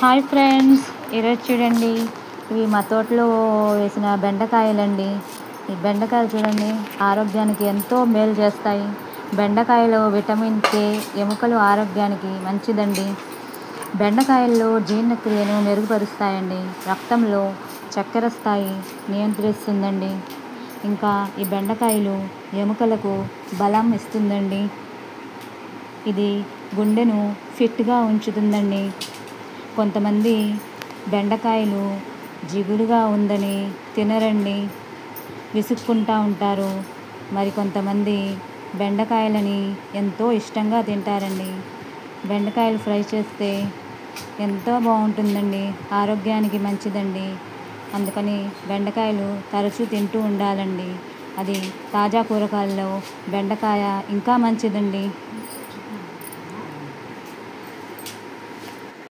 Hi friends, ఈరోజు చూడండి, ఇవి మా తోటలో వేసిన బెండకాయలండి. ఈ బెండకాయలు చూడండి, ఆరోగ్యానికి ఎంతో మేలు చేస్తాయి. బెండకాయలో విటమిన్ కే, ఎముకలు ఆరోగ్యానికి మంచిదండి. బెండకాయల్లో జీర్ణక్రియను మెరుగుపరుస్తాయండి. రక్తంలో చక్కెర స్థాయి నియంత్రిస్తుందండి. ఇంకా ఈ బెండకాయలు ఎముకలకు బలం ఇస్తుందండి. ఇది గుండెను ఫిట్గా ఉంచుతుందండి. కొంతమంది బెండకాయలు జిగురుగా ఉందని తినరండి, విసుక్కుంటూ ఉంటారు. మరి కొంతమంది బెండకాయలని ఎంతో ఇష్టంగా తింటారండి. బెండకాయలు ఫ్రై చేస్తే ఎంతో బాగుంటుందండి, ఆరోగ్యానికి మంచిదండి. అందుకని బెండకాయలు తరచూ తింటూ ఉండాలండి. అది తాజా కూరగాయల్లో బెండకాయ ఇంకా మంచిదండి.